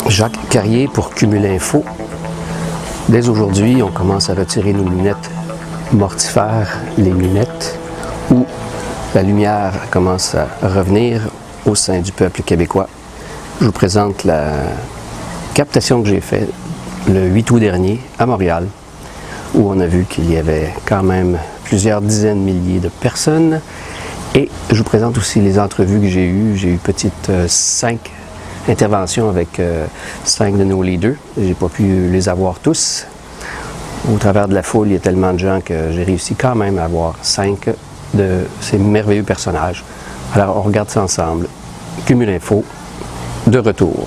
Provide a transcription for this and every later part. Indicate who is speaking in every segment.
Speaker 1: Jacques Carrier pour Cumul Info. Dès aujourd'hui, on commence à retirer nos lunettes mortifères, les lunettes où la lumière commence à revenir au sein du peuple québécois. Je vous présente la captation que j'ai faite le 8 août dernier à Montréal, où on a vu qu'il y avait quand même plusieurs dizaines de milliers de personnes. Et je vous présente aussi les entrevues que j'ai eues. J'ai eu petite 5 interventions avec 5 de nos leaders. J'ai pas pu les avoir tous. Au travers de la foule, il y a tellement de gens que j'ai réussi quand même à avoir 5 de ces merveilleux personnages. Alors on regarde ça ensemble. Cumul Info, de retour.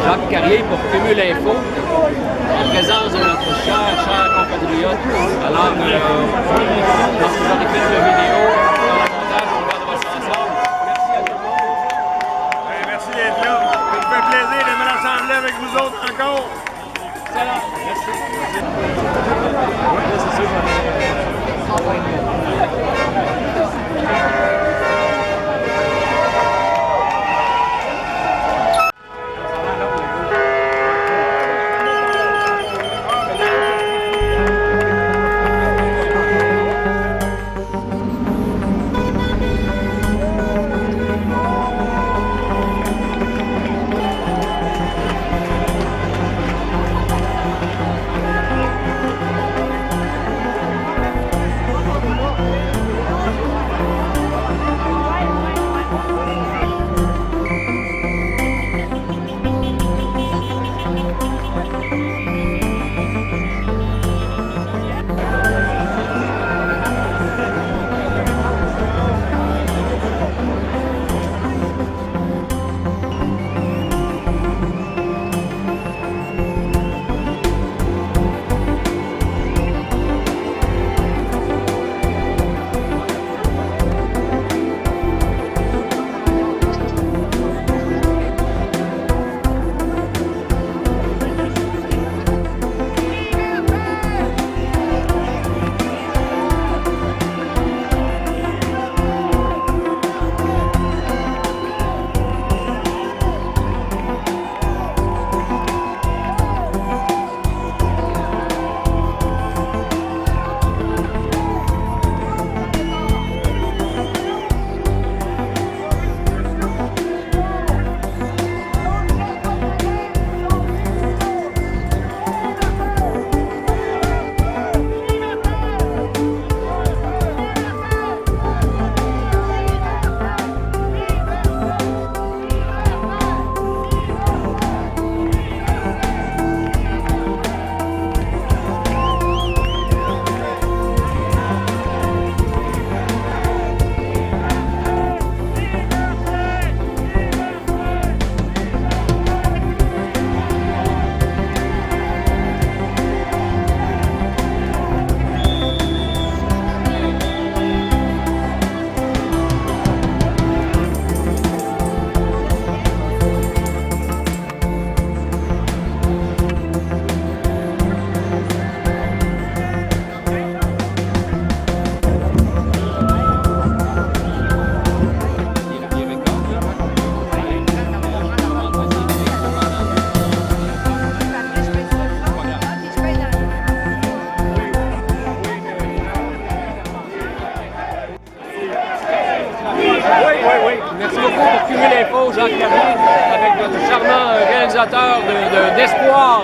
Speaker 2: Jacques Carrier pour Cumul Info, en présence de notre cher compatriote. Alors, lorsque vous aurez fait le vidéo, dans le montage, on regardera ça ensemble. Merci à tout le monde.
Speaker 3: Merci d'être là. Ça me fait plaisir de me rassembler avec vous autres encore.
Speaker 2: Excellent. Merci. organisateur d'Espoir.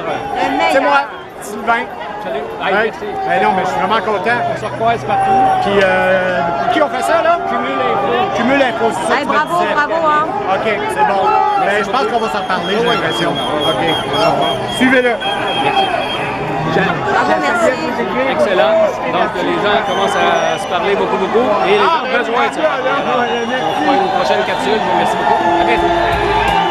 Speaker 4: C'est moi, Sylvain.
Speaker 2: Salut.
Speaker 4: Ouais.
Speaker 2: Merci.
Speaker 4: Ben non, mais je suis vraiment content.
Speaker 2: On se recroise partout.
Speaker 4: Puis, pour qui on fait ça, là?
Speaker 2: Cumule Info.
Speaker 4: Cumule Info, c'est ça que tu me
Speaker 5: Bravo,
Speaker 4: disais.
Speaker 5: bravo, hein.
Speaker 4: OK, c'est bon. Mais je pense qu'on va s'en reparler, j'ai l'impression. OK. Suivez-le.
Speaker 5: Bravo, merci.
Speaker 2: Excellent. Donc, les gens commencent à se parler beaucoup. Et les gens ont besoin de ça. On fera une prochaine capsule. Merci beaucoup. À bientôt.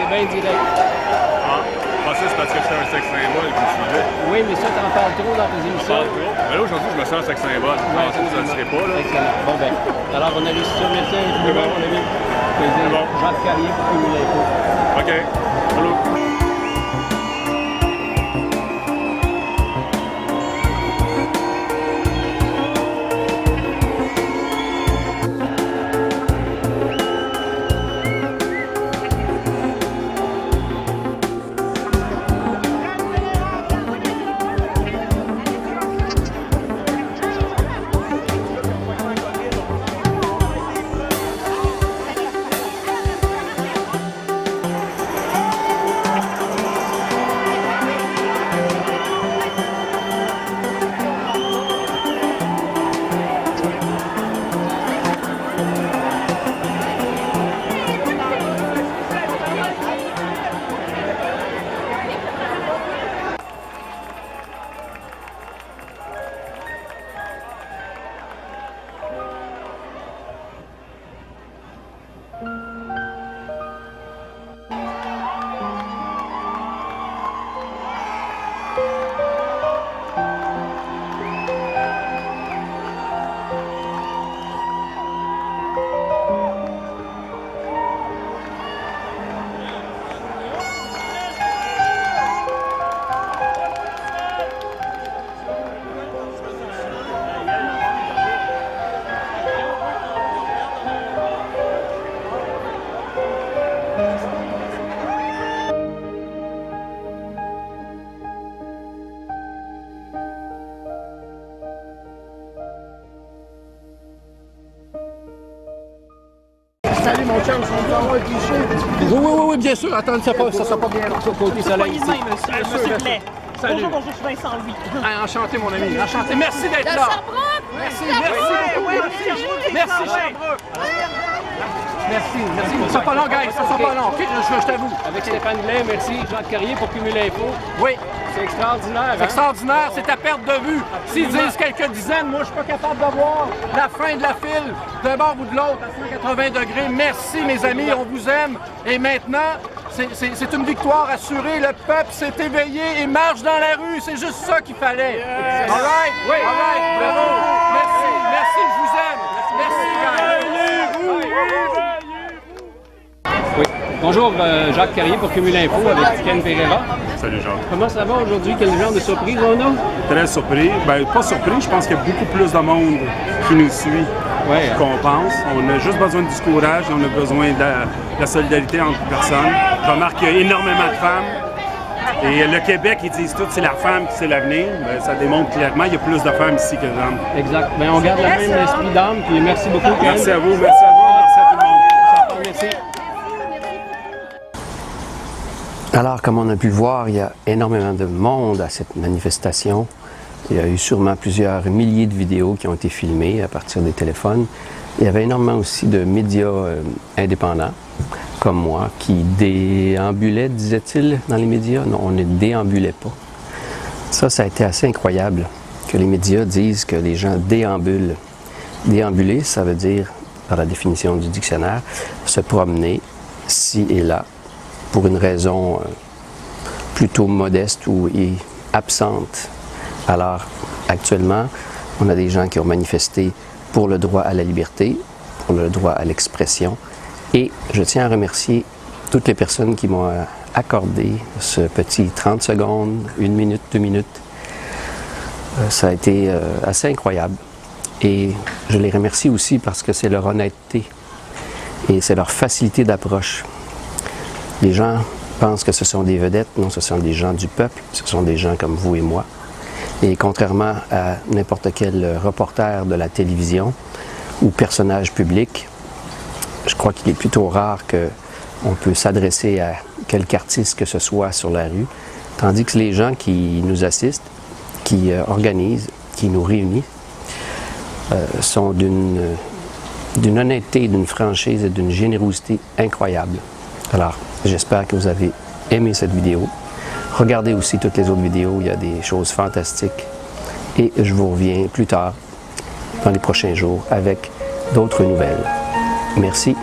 Speaker 2: bien direct.
Speaker 3: Ah, je pensais que c'est parce que j'étais un sexe symbole qui me suivait.
Speaker 2: Oui, mais ça, t'en parles trop dans tes émissions.
Speaker 3: Mais là, aujourd'hui, je me sens un sexe symbole.
Speaker 2: Ouais,
Speaker 3: Je pense que ça ne serait pas, là.
Speaker 2: excellent. Bon, ben, alors, on a réussi ça. Merci infiniment, mon ami.
Speaker 3: bon.
Speaker 2: Jacques Carrier pour Cumule Info.
Speaker 3: OK. Allô?
Speaker 5: Oui, bien sûr. Attends, ça sera pas bien côté soleil ici.
Speaker 6: Monsieur Blais.
Speaker 5: Salut.
Speaker 6: Bonjour, je suis Vincent Louis.
Speaker 5: Ah, enchanté, mon ami. Enchanté. Merci d'être là. Merci beaucoup. Merci, Sherbrooke. Merci. Ça sera pas long, guys. Ça sera pas long. OK, je t'avoue.
Speaker 2: Avec Stéphane Blais, merci. Jacques Carrier pour Cumul Info.
Speaker 5: Oui.
Speaker 2: C'est extraordinaire.
Speaker 5: C'est extraordinaire, c'est à perte de vue. S'ils disent quelques dizaines, moi je suis pas capable de voir la fin de la file d'un bord ou de l'autre à 180 degrés. Merci mes amis, on vous aime. Et maintenant, c'est une victoire assurée. Le peuple s'est éveillé et marche dans la rue. C'est juste ça qu'il fallait. All right? Oui. All right, bravo. Merci, je vous aime. Merci, gars.
Speaker 2: Oui. Bonjour, Jacques Carrier pour Cumul Info avec Ken Pereira.
Speaker 3: Salut Jean.
Speaker 2: Comment ça va aujourd'hui? Quel genre de surprise on a?
Speaker 3: Très surpris. Ben, pas surpris, je pense qu'il y a beaucoup plus de monde qui nous suit qu'on pense. On a juste besoin du courage, on a besoin de la solidarité entre personnes. Je remarque qu'il y a énormément de femmes. Et le Québec, ils disent tous c'est la femme qui c'est l'avenir. Ben, ça démontre clairement qu'il y a plus de femmes ici que d'hommes.
Speaker 2: Exact. Ben, on garde la même esprit d'âme, puis merci beaucoup, Ken.
Speaker 3: Merci à vous, merci à tout le monde.
Speaker 2: Merci.
Speaker 1: Alors, comme on a pu le voir, il y a énormément de monde à cette manifestation. Il y a eu sûrement plusieurs milliers de vidéos qui ont été filmées à partir des téléphones. Il y avait énormément aussi de médias indépendants, comme moi, qui déambulaient, disait-il, dans les médias. Non, on ne déambulait pas. Ça a été assez incroyable que les médias disent que les gens déambulent. Déambuler, ça veut dire, par la définition du dictionnaire, se promener ci et là, pour une raison plutôt modeste ou absente. Alors, actuellement, on a des gens qui ont manifesté pour le droit à la liberté, pour le droit à l'expression. Et je tiens à remercier toutes les personnes qui m'ont accordé ce petit 30 secondes, 1 minute, 2 minutes. Ça a été assez incroyable. Et je les remercie aussi parce que c'est leur honnêteté et c'est leur facilité d'approche. Les gens pensent que ce sont des vedettes. Non, ce sont des gens du peuple. Ce sont des gens comme vous et moi. Et contrairement à n'importe quel reporter de la télévision ou personnage public, je crois qu'il est plutôt rare qu'on peut s'adresser à quelque artiste que ce soit sur la rue, tandis que les gens qui nous assistent, qui organisent, qui nous réunissent, sont d'une honnêteté, d'une franchise et d'une générosité incroyable. Alors, j'espère que vous avez aimé cette vidéo. Regardez aussi toutes les autres vidéos, il y a des choses fantastiques. Et je vous reviens plus tard, dans les prochains jours, avec d'autres nouvelles. Merci.